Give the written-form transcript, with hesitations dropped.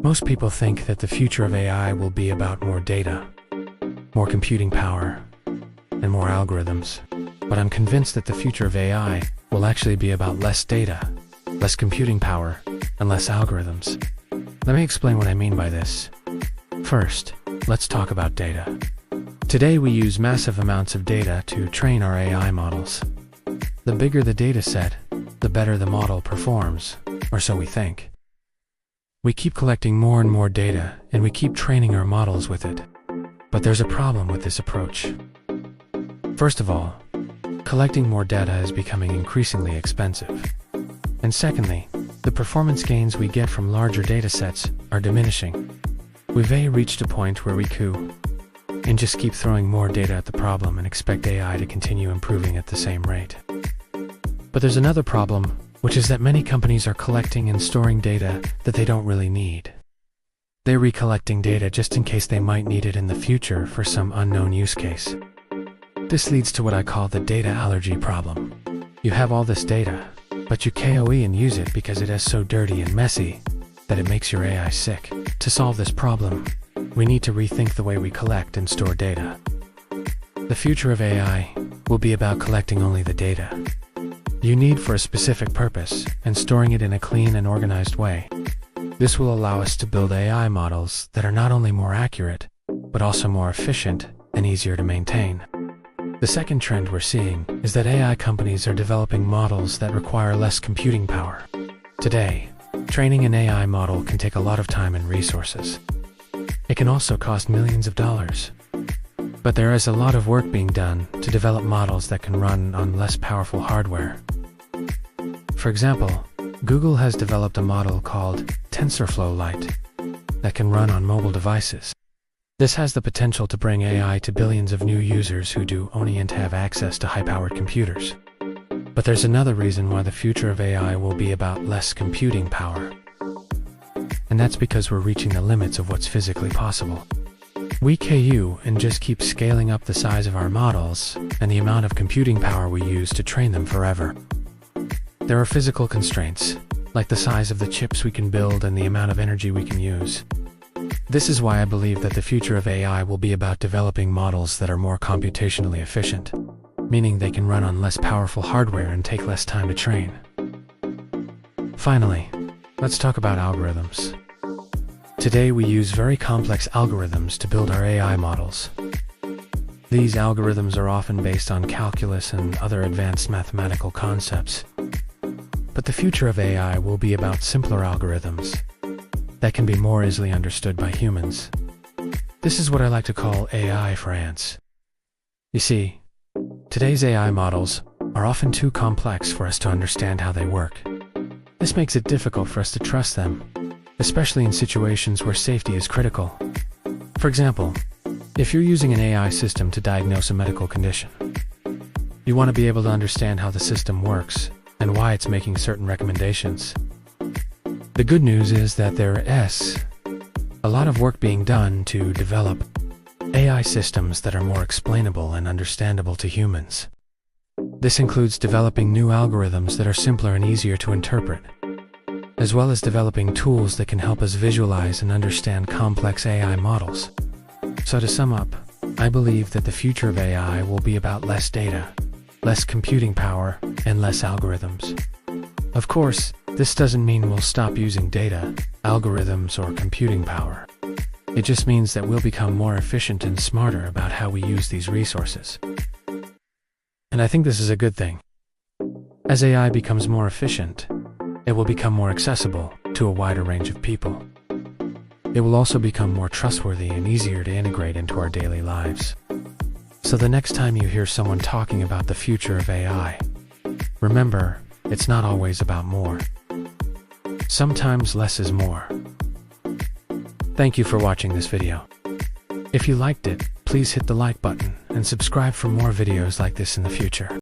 Most people think that the future of AI will be about more data, more computing power, and more algorithms. But I'm convinced that the future of AI will actually be about less data, less computing power, and less algorithms. Let me explain what I mean by this. First, let's talk about data. Today we use massive amounts of data to train our AI models. The bigger the data set, the better the model performs, or so we think. We keep collecting more and more data, and we keep training our models with it. But there's a problem with this approach. First of all, collecting more data is becoming increasingly expensive. And secondly, the performance gains we get from larger data sets are diminishing. We've reached a point where we could and just keep throwing more data at the problem and expect AI to continue improving at the same rate. But there's another problem, which is that many companies are collecting and storing data that they don't really need. They're recollecting data just in case they might need it in the future for some unknown use case. This leads to what I call the data allergy problem. You have all this data, but you KOE and use it because it is so dirty and messy that it makes your AI sick. To solve this problem, we need to rethink the way we collect and store data. The future of AI will be about collecting only the data you need for a specific purpose and storing it in a clean and organized way. This will allow us to build AI models that are not only more accurate, but also more efficient and easier to maintain. The second trend we're seeing is that AI companies are developing models that require less computing power. Today, training an AI model can take a lot of time and resources. It can also cost millions of dollars. But there is a lot of work being done to develop models that can run on less powerful hardware. For example, Google has developed a model called TensorFlow Lite that can run on mobile devices. This has the potential to bring AI to billions of new users who do only have access to high-powered computers. But there's another reason why the future of AI will be about less computing power. And that's because we're reaching the limits of what's physically possible. We KU and just keep scaling up the size of our models and the amount of computing power we use to train them forever. There are physical constraints, like the size of the chips we can build and the amount of energy we can use. This is why I believe that the future of AI will be about developing models that are more computationally efficient, meaning they can run on less powerful hardware and take less time to train. Finally, let's talk about algorithms. Today we use very complex algorithms to build our AI models. These algorithms are often based on calculus and other advanced mathematical concepts. But the future of AI will be about simpler algorithms that can be more easily understood by humans. This is what I like to call AI for ants. You see, today's AI models are often too complex for us to understand how they work. This makes it difficult for us to trust them, especially in situations where safety is critical. For example, if you're using an AI system to diagnose a medical condition, you want to be able to understand how the system works and why it's making certain recommendations. The good news is that there is a lot of work being done to develop AI systems that are more explainable and understandable to humans. This includes developing new algorithms that are simpler and easier to interpret, as well as developing tools that can help us visualize and understand complex AI models. So to sum up, I believe that the future of AI will be about less data, less computing power, and less algorithms. Of course, this doesn't mean we'll stop using data, algorithms, or computing power. It just means that we'll become more efficient and smarter about how we use these resources. And I think this is a good thing. As AI becomes more efficient, it will become more accessible to a wider range of people. It will also become more trustworthy and easier to integrate into our daily lives. So the next time you hear someone talking about the future of AI, remember, it's not always about more. Sometimes less is more. Thank you for watching this video. If you liked it, please hit the like button and subscribe for more videos like this in the future.